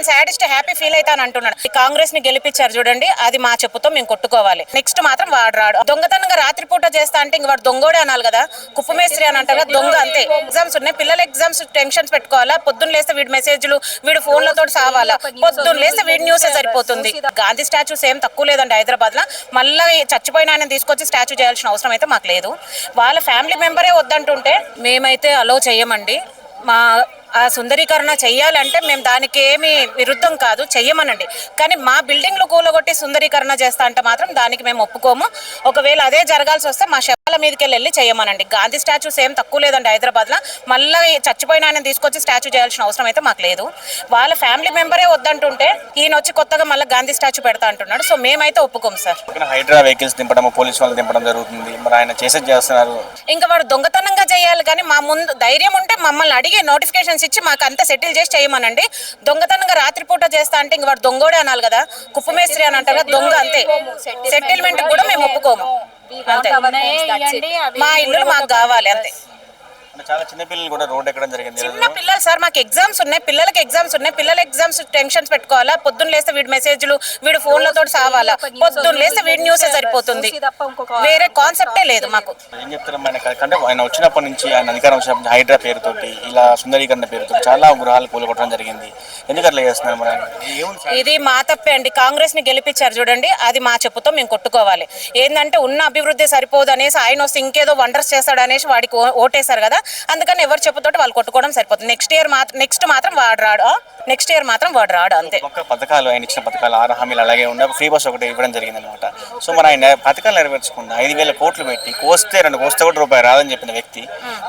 నేను sadist happy feel అవుతాను అంటున్నాడు. కాంగ్రెస్ ని గెలిపించారు చూడండి, అది మా చెప్పుతో మేము కొట్టుకోవాలి. నెక్స్ట్ మాత్రం వాడు రాడు. దొంగతనంగా రాత్రిపూట చేస్తా అంటే ఇంక వాడు దొంగోడే అనాలి కదా, కుప్పమేస్త్రి అని అంటారు కదా, దొంగ అంతే. ఎగ్జామ్స్ ఉన్నాయి, పిల్లల ఎగ్జామ్స్ టెన్షన్స్ పెట్టుకోవాలా, పొద్దున్న లేస్తే వీడి మెసేజ్లు వీడు ఫోన్లతో సావాలా, పొద్దున్న లేస్తే వీడి న్యూసే సరిపోతుంది. గాంధీ స్టాచ్యూస్ ఏం తక్కువ లేదండి హైదరాబాద్ లో. మళ్ళీ చచ్చిపోయిన ఆయన తీసుకొచ్చి స్టాచ్యూ చేయాల్సిన అవసరం అయితే మాకు లేదు. వాళ్ళ ఫ్యామిలీ మెంబరే వద్దంటుంటే మేమైతే అలో చెయ్యమండి. మా ఆ సుందరీకరణ చెయ్యాలంటే మేము దానికి ఏమి విరుద్ధం కాదు, చెయ్యమనండి. కానీ మా బిల్డింగ్లు కూలగొట్టి సుందరీకరణ చేస్తా అంటే మాత్రం దానికి మేము ఒప్పుకోము. ఒకవేళ అదే జరగాల్సి వస్తే మా శవాల మీదకి వెళ్ళి చెయ్యమనండి. గాంధీ స్టాచ్యూస్ ఏం తక్కువ లేదండి హైదరాబాద్ లో. మళ్ళీ చచ్చిపోయిన ఆయన తీసుకొచ్చి స్టాచ్యూ చేయాల్సిన అవసరం అయితే మాకు లేదు. వాళ్ళ ఫ్యామిలీ మెంబరే వద్దంటుంటే ఈయన వచ్చి కొత్తగా మళ్ళీ గాంధీ స్టాచ్యూ పెడతా అంటున్నాడు. సో మేమైతే ఒప్పుకోము సార్. హైడ్రా వెహికల్స్ దింపడం, పోలీసు వాళ్ళు దింపడం జరుగుతుంది, మరి ఆయన చేస్తున్నారు. ఇంకా వాడు దొంగతనంగా చేయాలి, కానీ మా ముందు ధైర్యం ఉంటే మమ్మల్ని అడిగి నోటిఫికేషన్స్ ఇచ్చి మాకు అంతా సెటిల్ చేసి చేయమనండి. దొంగతనంగా రాత్రిపూట చేస్తా అంటే ఇంక వాడు దొంగోడే అనాలి కదా, కుప్పమేస్త్రి అని అంటారు కదా, దొంగ అంతే. సెటిల్మెంట్ కూడా మేము ఒప్పుకోము అంతే. మా ఇల్లు మాకు కావాలి అంతే. చాలా చిన్న పిల్లలు కూడా రోడ్ ఎక్కడం జరిగింది. చిన్న పిల్లలు సార్, మాకు ఎగ్జామ్స్ ఉన్నాయి, పిల్లలకి ఎగ్జామ్స్ ఉన్నాయి, పిల్లల ఎగ్జామ్స్ టెన్షన్స్ పెట్టుకోవాలా, పొద్దున్న లేస్తే వీడి మెసేజ్లు వీడు ఫోన్లతో సావాలా, పొద్దున్న లేస్తే వీడి న్యూసే సరిపోతుంది. వేరే కాన్సెప్టే లేదు మాకు. ఏం చెప్తారు అంటే ఆయన వచ్చినప్పటి నుంచి, ఆయన అధికారం వచ్చినప్పటి హైడ్రా పేరుతోటి ఇలా సుందరీకరణ పేరుతో చాలా గృహాలు కూలగొట్టడం జరిగింది. ఎందుకు అట్లా చేస్తున్నారు మరి? ఇది మా తప్పే అండి. కాంగ్రెస్ ని గెలిపించారు చూడండి, అది మా చెప్పుతో మేము కొట్టుకోవాలి. ఏంటంటే ఉన్న అభివృద్ధి సరిపోదు అనేసి ఆయన వస్తే ఇంకేదో వండర్స్ చేస్తాడు అనేసి వాడికి ఓటేశారు కదా, అందుకని ఎవరు చెప్పుతోటి వాళ్ళు కొట్టుకోవడం సరిపోతుంది. నెక్స్ట్ మాత్రం వాడు రాడు, నెక్స్ట్ ఇయర్ మాత్రం వాడు రాడు అంతే. పథకాలు ఆయన ఇచ్చిన పథకాలు 6 హామీలు అలాగే ఉండే, ఫ్రీ బస్ ఒకటి ఇవ్వడం జరిగింది అనమాట. సో మరి ఆయన పథకాలు నెరవేర్చకుండా 5,000 కోట్లు పెట్టి కోస్తే 2 కోస్తే కూడా రూపాయి రాదని చెప్పిన వ్యక్తి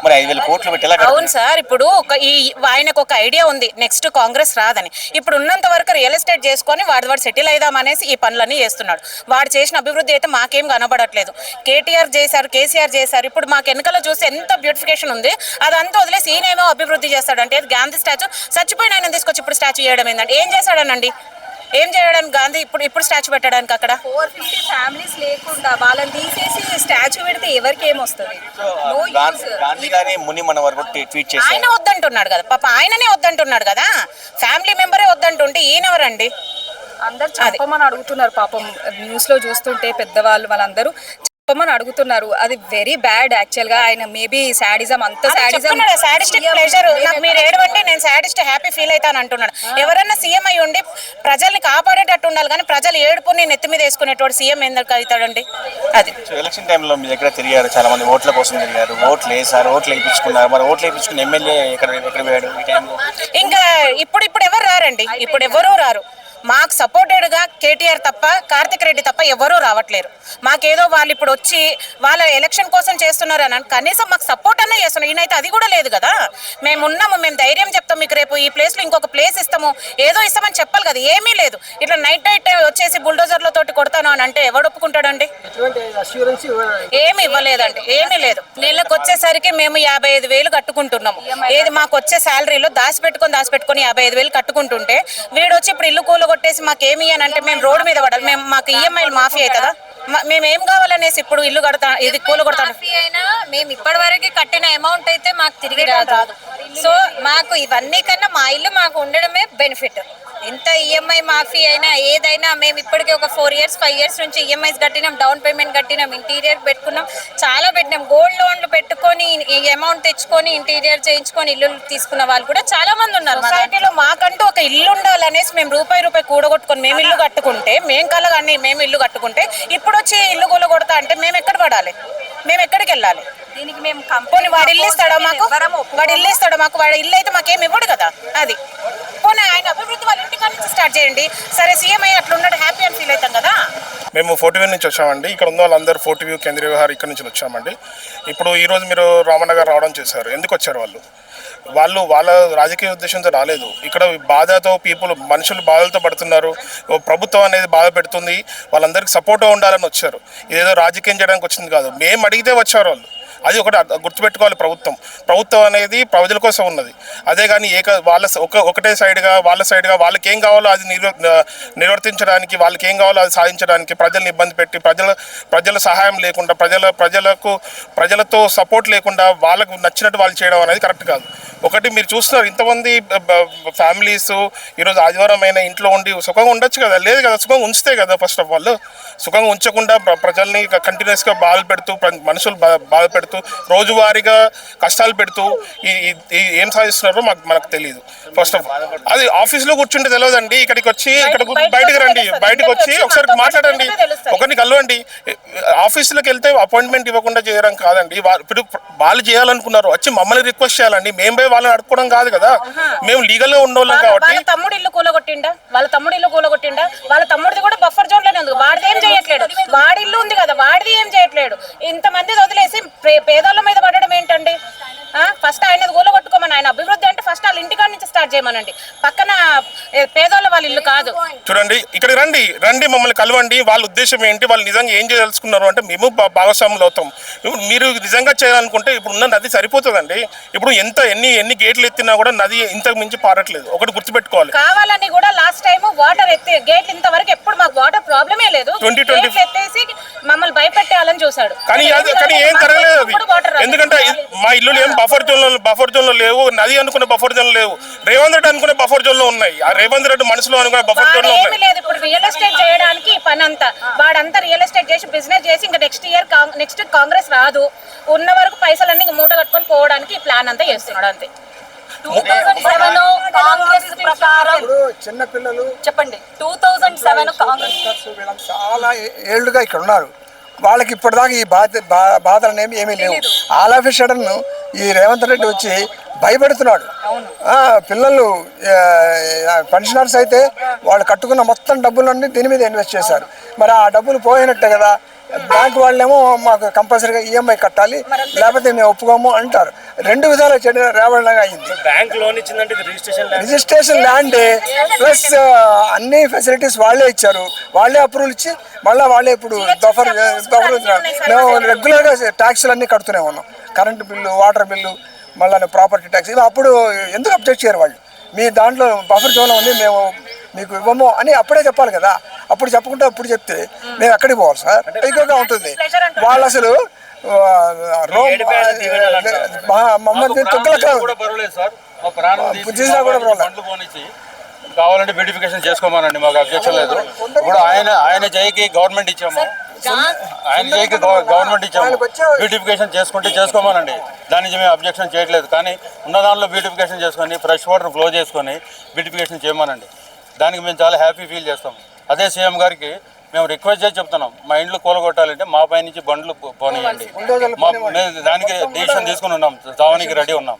మరి 5,000 కోట్లు పెట్టి ఎలా? అవును సార్, ఇప్పుడు ఆయనకు ఒక ఐడియా ఉంది నెక్స్ట్ కాంగ్రెస్ రాదని. ఇప్పుడు ఉన్నంత వరకు రియల్ ఎస్టేట్ చేసుకొని వాడు సెటిల్ అయిదామనేసి ఈ పనులన్నీ చేస్తున్నాడు. వాడు చేసిన అభివృద్ధి అయితే మాకేం కనబడట్లేదు. కేటీఆర్ చేశారు, కేసీఆర్ చేశారు. ఇప్పుడు మాకు వెనకాల చూసి ఎంత బ్యూటిఫికేషన్ ఉంది, అదంతా వదిలేసి ఈయనేమో అభివృద్ధి చేస్తాడంటే గాంధీ స్టాచ్యూ చచ్చిపోయిన ఆయన తీసుకొచ్చి ఇప్పుడు స్టాచ్యూ చేయడం ఏంటంటే ఏం చేశాడనండి? ఏం చేయడానికి గాంధీ ఇప్పుడు స్టాచ్యూ పెట్టడానికి అక్కడ 450 ఫ్యామిలీస్ లేకుండా వాళ్ళని తీసేసి స్టాచ్యూ పెడితే ఎవరికి ఏమొస్తుంది? ఆయన వద్దంటున్నాడు కదా పాప, ఆయననే వద్దంటున్నాడు కదా, ఫ్యామిలీ మెంబరే వద్దంటుంటే ఈయనెవరండి? అందరు చెప్పమని అడుగుతున్నారు పాపం, న్యూస్ లో చూస్తుంటే పెద్దవాళ్ళు వాళ్ళందరూ చెప్పమని అడుగుతున్నారు. అది వెరీ బ్యాడ్ యాక్చువల్ గా. ఆయన మేబీ సాడిజం, అంత సాడిస్టిక్ ప్లెజర్. నాకు మీరు ఏడవండి, నేను సాడిస్ట్ హ్యాపీ ఫీల్ అవుతాను అంటున్నాడు. ఎవరైనా సీఎం అయి ఉండి ప్రజల్ని కాపాడేటట్టు ఉండాలి, కానీ ప్రజలు ఏడుపుని నెత్తి మీద వేసుకునేటోడు సీఎం ఎందుకు అవుతాడండి? అది ఎలక్షన్ టైంలో మీ దగ్గర తిరిగారు, చాలా మంది ఓట్ల కోసం తిరిగారు, ఓట్లు వేసారు, ఓట్లు వేయించుకున్నారు. మరి ఓట్లు వేయించుకుని ఎమ్మెల్యే ఎక్కడ పోయాడు ఈ టైంలో? ఇంకా ఇప్పుడు ఎవరు రారండి, ఇప్పుడు ఎవరూ రారు. మాకు సపోర్టెడ్గా కేటీఆర్ తప్ప, కార్తిక్ రెడ్డి తప్ప ఎవరూ రావట్లేరు. మాకేదో వాళ్ళు ఇప్పుడు వచ్చి వాళ్ళ ఎలక్షన్ కోసం చేస్తున్నారు అని కనీసం మాకు సపోర్ట్ అన్నా చేస్తున్నారు. ఈయనైతే అది కూడా లేదు కదా. మేము ఉన్నాము, మేము ధైర్యం చెప్తాం, మీకు రేపు ఈ ప్లేస్లో ఇంకొక ప్లేస్ ఇస్తాము, ఏదో ఇస్తామని చెప్పాలి కదా. ఏమీ లేదు. ఇట్లా నైట్ వచ్చేసి బుల్డోజర్లతోటి కొడతాను అని అంటే ఎవడు ఒప్పుకుంటాడండి? ఏమి ఇవ్వలేదండి, ఏమీ లేదు. నెలకు వచ్చేసరికి మేము 55,000 కట్టుకుంటున్నాము. ఏది మాకు వచ్చే శాలరీలో దాచిపెట్టుకొని 55,000 కట్టుకుంటుంటే వీడు వచ్చి ఇప్పుడు ఇల్లు కూల కొట్టేసి మాకేమి అని అంటే మేము రోడ్డు మీద పడాలి. మాకు ఈఎంఐలు మాఫీ అవుతుందా? మేమేం కావాలనేసి ఇప్పుడు ఇల్లు కడతా, ఇది కూల కొడతాను. మేము ఇప్పటి వరకు కట్టిన అమౌంట్ అయితే మాకు తిరిగి రాదు. సో మాకు ఇవన్నీ కన్నా మా ఇల్లు మాకు ఉండడమే బెనిఫిట్. ఎంత ఈఎంఐ మాఫీ అయినా ఏదైనా మేము ఇప్పటికీ ఒక 4 years 5 years నుంచి ఈఎంఐస్ కట్టినాం, డౌన్ పేమెంట్ కట్టినాం, ఇంటీరియర్ పెట్టుకున్నాం, చాలా పెట్టినాం. గోల్డ్ లోన్లు పెట్టుకొని అమౌంట్ తెచ్చుకొని ఇంటీరియర్ చేయించుకొని ఇల్లు తీసుకున్న వాళ్ళు కూడా చాలా మంది ఉన్నారు. సొసైటీలో మాకంటూ ఒక ఇల్లు ఉండాలనేసి మేము రూపాయి కూడగొట్టుకొని మేము ఇల్లు కట్టుకుంటే, మేము ఇల్లు కట్టుకుంటే ఇప్పుడు వచ్చి ఇల్లు కూల కొడతా అంటే మేము ఎక్కడ పడాలి? మేము ఎక్కడికి వెళ్ళాలి? దీనికి మేము పోనీ వాడు ఇల్లు ఇస్తాడా మాకు? వాడి ఇల్లు అయితే మాకేమి ఇవ్వడు కదా. అది పోనీ ఆయన అభివృద్ధి వాళ్ళ ఇంటికాడ నుంచి స్టార్ట్ చేయండి. సరే సీఎం అయ్యి అట్లా ఉన్నాడు, హ్యాపీ అని ఫీల్ అవుతాం కదా. మేము ఫోర్ట్ వ్యూ నుంచి వచ్చామండి. ఇక్కడ ఉన్న వాళ్ళందరూ ఫోర్ట్ వ్యూ కేంద్రీయ విహార్ ఇక్కడ నుంచి వచ్చామండి. ఇప్పుడు ఈరోజు మీరు రామన్న గారు రావడం చేశారు. ఎందుకు వచ్చారు? వాళ్ళు వాళ్ళ రాజకీయ ఉద్దేశంతో రాలేదు. ఇక్కడ బాధతో మనుషులు బాధలతో పడుతున్నారు, ప్రభుత్వం అనేది బాధ పెడుతుంది, వాళ్ళందరికీ సపోర్ట్గా ఉండాలని వచ్చారు. ఇదేదో రాజకీయం చేయడానికి వచ్చింది కాదు. మేము అడిగితే వచ్చారు వాళ్ళు. అది ఒకటి గుర్తుపెట్టుకోవాలి. ప్రభుత్వం అనేది ప్రజల కోసం ఉన్నది. అదే కానీ ఒకటే సైడ్గా వాళ్ళకి ఏం కావాలో అది నిర్వర్తించడానికి, వాళ్ళకి ఏం కావాలో అది సాధించడానికి ప్రజల్ని ఇబ్బంది పెట్టి ప్రజల సహాయం లేకుండా ప్రజలతో సపోర్ట్ లేకుండా వాళ్ళకు నచ్చినట్టు వాళ్ళు చేయడం అనేది కరెక్ట్ కాదు. ఒకటి మీరు చూస్తున్నారు, ఇంతమంది ఫ్యామిలీస్ ఈరోజు ఆదివారం అయినా ఇంట్లో ఉండి సుఖంగా ఉండొచ్చు కదా, లేదు కదా, సుఖంగా ఉంచితే కదా. ఫస్ట్ ఆఫ్ ఆల్ సుఖంగా ఉంచకుండా ప్రజల్ని కంటిన్యూస్గా బాధలు పెడుతూ మనుషులు బాధ పెడుతూ రోజువారీగా కష్టాలు పెడుతూ ఏం సాధిస్తున్నారో మనకు తెలియదు. ఫస్ట్ ఆఫ్ ఆల్ అది ఆఫీస్లో కూర్చుంటే తెలియదండి. ఇక్కడికి వచ్చి బయటకు వచ్చి ఒకసారి మాట్లాడండి, ఒకరిని కలవండి. ఆఫీసులకు వెళ్తే అపాయింట్మెంట్ ఇవ్వకుండా చేయడం కాదండి. ఇప్పుడు వాళ్ళు చేయాలనుకున్నారు, వచ్చి మమ్మల్ని రిక్వెస్ట్ చేయాలండి. మేము పోయి వాళ్ళని అడుక్కోవడం కాదు కదా. మేము లీగల్ గా ఉండోళ్ళం కాబట్టి. వాళ్ళ తమ్ముడు ఇల్లు కూలగొట్టిండా, వాళ్ళ తమ్ముడిది కూడా బఫర్ జోన్ లోనే ఉంది. వాడిది ఏం చేయట్లేడు, వాడి ఇల్లు ఉంది కదా, వాడిది ఏం చేయట్లేడు. ఇంతమంది వదిలేసి పేదోళ్ళ మీద పడడం ఏంటండి? ఫస్ట్ ఆయనది కూలగొట్టుకోమని, ఆయన అభివృద్ధి అంటే ఫస్ట్ వాళ్ళ ఇంటికాడ నుంచి స్టార్ట్ చేయమనండి. పక్కన పేదోళ్ళ వాళ్ళ ఇల్లు కాదు. చూడండి, ఇక్కడికి రండి, మమ్మల్ని కలవండి. వాళ్ళ ఉద్దేశం ఏంటి, వాళ్ళు నిజంగా ఏం చేయదలుచుకున్నారు అంటే మేము భాగస్వాములు అవుతాం. మీరు నిజంగా చేయాలనుకుంటే ఇప్పుడు ఉన్న నది సరిపోతుందండి. ఇప్పుడు ఎన్ని గేట్లు ఎత్తినా కూడా నది ఇంతకు మించి పారట్లేదు. ఒకటి గుర్తుపెట్టుకోవాలి. కావాలని కూడా లాస్ట్ టైం వాటర్ ఎత్తి గేట్ ఇంతవరకు ఎప్పుడు మాకు వాటర్ ప్రాబ్లమే లేదు. 2020 ఎత్తేసి మమ్మల్ని భయపెట్టాలని చూశాడు. కానీ ఏం జరగలేదు అది. ఎందుకంటే మా ఇల్లు ఏం బఫర్ జోన్ లో లేవు, నది అనుకునే బఫర్ జోన్ లేవు, రేవంత్ రెడ్డి అనుకునే బఫర్ జోన్ లో ఉన్నాయి. ఆ రేవంత్ రెడ్డి మనసులో అనుకునే బఫర్ జోన్ లో ఉన్నాయి. లేదు ఇప్పుడు రియల్ ఎస్టేట్ చేయడానికి పని అంతా వాడంతా రియల్ ఎస్టేట్ చేసి బిజినెస్ చేసి ఇంకా నెక్స్ట్ కాంగ్రెస్ రాదు. ఉన్న వరకు పైసలన్నీ మూట కట్టుకొని పోవడానికి ప్లాన్ అంతా చేస్తున్నాడు అంతే. 2007 కాంగ్రెస్ ప్రకారం చిన్నపిల్లలు చెప్పండి. 2007 కాంగ్రెస్ చాలా ఏళ్లుగా ఇక్కడ ఉన్నారు. వాళ్ళకి ఇప్పటిదాకా ఈ బాధలు అనేవి ఏమీ లేవు. ఆల్ ఆఫ్ ఎ సడన్ ఈ రేవంత్ రెడ్డి వచ్చి భయపెడుతున్నాడు. పిల్లలు పెన్షనర్స్ అయితే వాళ్ళు కట్టుకున్న మొత్తం డబ్బులన్నీ దీని మీద ఇన్వెస్ట్ చేశారు. మరి ఆ డబ్బులు పోయినట్టే కదా. బ్యాంక్ వాళ్ళేమో మాకు కంపల్సరీగా ఈఎంఐ కట్టాలి, లేకపోతే మేము ఒప్పుకోము అంటారు. రెండు విధాలు రేవడంగా అయింది. బ్యాంక్ లోన్ ఇచ్చిందంటే రిజిస్ట్రేషన్ ల్యాండ్ ప్లస్ అన్ని ఫెసిలిటీస్ వాళ్ళే ఇచ్చారు. వాళ్ళే అప్రూవల్ ఇచ్చి మళ్ళీ వాళ్ళే ఇప్పుడు మేము రెగ్యులర్గా ట్యాక్స్లు అన్నీ కడుతూనే ఉన్నాం. కరెంటు బిల్లు, వాటర్ బిల్లు, మళ్ళీ ప్రాపర్టీ ట్యాక్స్. ఇవి అప్పుడు ఎందుకు అబ్జెక్ట్ చేయరు వాళ్ళు? మీ దాంట్లో బఫర్ జోన్ ఉంది, మేము మీకు ఇవ్వము అని అప్పుడే చెప్పాలి కదా. అప్పుడు చెప్పకుండా అప్పుడు చెప్తే మేము ఎక్కడికి పోవాలి సార్? ఎక్కువగా ఉంటుంది. వాళ్ళు అసలు మమ్మల్ని తొక్కలే కావాలంటే బ్యూటిఫికేషన్ చేసుకోమనండి, మాకు అబ్జెక్షన్ లేదు. ఇప్పుడు ఆయన జైకి గవర్నమెంట్ ఇచ్చాము, బ్యూటిఫికేషన్ చేసుకుంటే చేసుకోమనండి. దాని నుంచి మేము అబ్జెక్షన్ చేయట్లేదు. కానీ ఉన్న దానిలో బ్యూటిఫికేషన్ చేసుకొని ఫ్రెష్ వాటర్ ఫ్లో చేసుకొని బ్యూటిఫికేషన్ చేయమనండి. దానికి మేము చాలా హ్యాపీ ఫీల్ చేస్తాం. అదే సీఎం గారికి మేము రిక్వెస్ట్ చేసి చెప్తున్నాం, మా ఇంట్లో కూలగొట్టాలంటే మా పై నుంచి బండ్లు పోనీయండి. దానికి డిసిషన్ తీసుకుని ఉన్నాం, చావనికి రెడీ ఉన్నాం.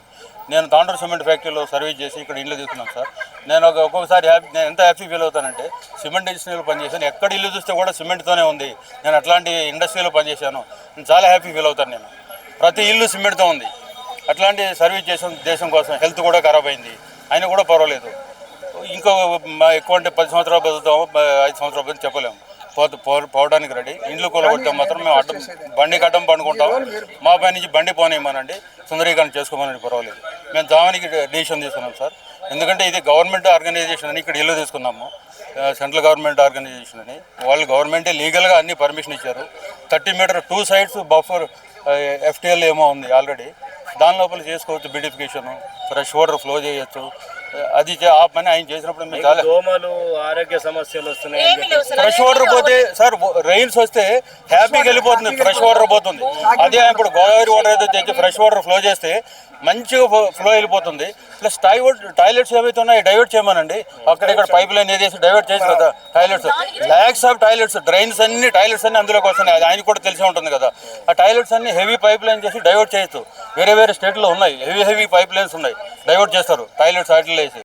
నేను తాండూరు సిమెంట్ ఫ్యాక్టరీలో సర్వీస్ చేసి ఇక్కడ ఇల్లు తీసుకున్నాం సార్. నేను ఒక్కొక్కసారి నేను ఎంత హ్యాపీ ఫీల్ అవుతానంటే, సిమెంట్ ఇండస్ట్రీలో పనిచేశాను, ఎక్కడ ఇల్లు చూస్తే కూడా సిమెంట్తోనే ఉంది. నేను అట్లాంటి ఇండస్ట్రీలో పనిచేశాను, నేను చాలా హ్యాపీ ఫీల్ అవుతాను. నేను ప్రతి ఇల్లు సిమెంట్తో ఉంది. అట్లాంటి సర్వీస్ చేసాం దేశం కోసం. హెల్త్ కూడా ఖరాబ్ అయింది, అయినా కూడా పర్వాలేదు. ఇంకో ఎక్కువ అంటే 10 సంవత్సరాలు బతుకుతాము, 5 సంవత్సరాలు బతుకు చెప్పలేము. పోవడానికి రెడీ. ఇండ్లు కూలగొట్టాం మాత్రం మేము బండికి అడ్డం పండుకుంటాం. మా పై నుంచి బండి పోనేయమనండి, సుందరీకరణ చేసుకోమనండి, పర్వాలేదు. మేము దానికి డిసిషన్ తీసుకున్నాం సార్. ఎందుకంటే ఇది గవర్నమెంట్ ఆర్గనైజేషన్ అని ఇక్కడ ఇల్లు తీసుకున్నాము, సెంట్రల్ గవర్నమెంట్ ఆర్గనైజేషన్ అని. వాళ్ళు గవర్నమెంటే లీగల్గా అన్ని పర్మిషన్ ఇచ్చారు. 30 మీటర్ 2 సైడ్స్ బఫర్ ఎఫ్టీఎల్ ఏమో ఉంది ఆల్రెడీ. దాని లోపల చేసుకోవచ్చు బ్యూటిఫికేషన్, ఫ్రెష్ వాటర్ ఫ్లో చేయొచ్చు. అది ఆ పని ఆయన చేసినప్పుడు మేము చాలా దోమలు, ఆరోగ్య సమస్యలు వస్తున్నాయి. ఫ్రెష్ వాటర్ పోతే సార్, రెయిన్స్ వస్తే హ్యాపీగా వెళ్ళిపోతుంది, ఫ్రెష్ వాటర్ పోతుంది. అదే ఇప్పుడు గోదావరి వాటర్ అయితే తెచ్చి ఫ్రెష్ వాటర్ ఫ్లో చేస్తే మంచిగా ఫ్లో వెళ్ళిపోతుంది. ప్లస్ టాయిలెట్స్ ఏవైతే ఉన్నాయో డైవర్ట్ చేయమనండి. అక్కడిక్కడ పైప్ లైన్ ఏదేసి డైవర్ట్ చేసి కదా toilets, lakhs of toilets, toilets అన్ని అందులోకి వస్తున్నాయి. అది ఆయన కూడా తెలిసి ఉంటుంది కదా. ఆ టాయిలెట్స్ అన్ని హెవీ పైప్ లైన్ చేసి డైవర్ట్ చేయొచ్చు. వేరే స్టేట్లో ఉన్నాయి, హెవీ పైప్ లైన్స్ ఉన్నాయి, డైవర్ట్ చేస్తారు టాయిలెట్స్ వాటిలో వేసి.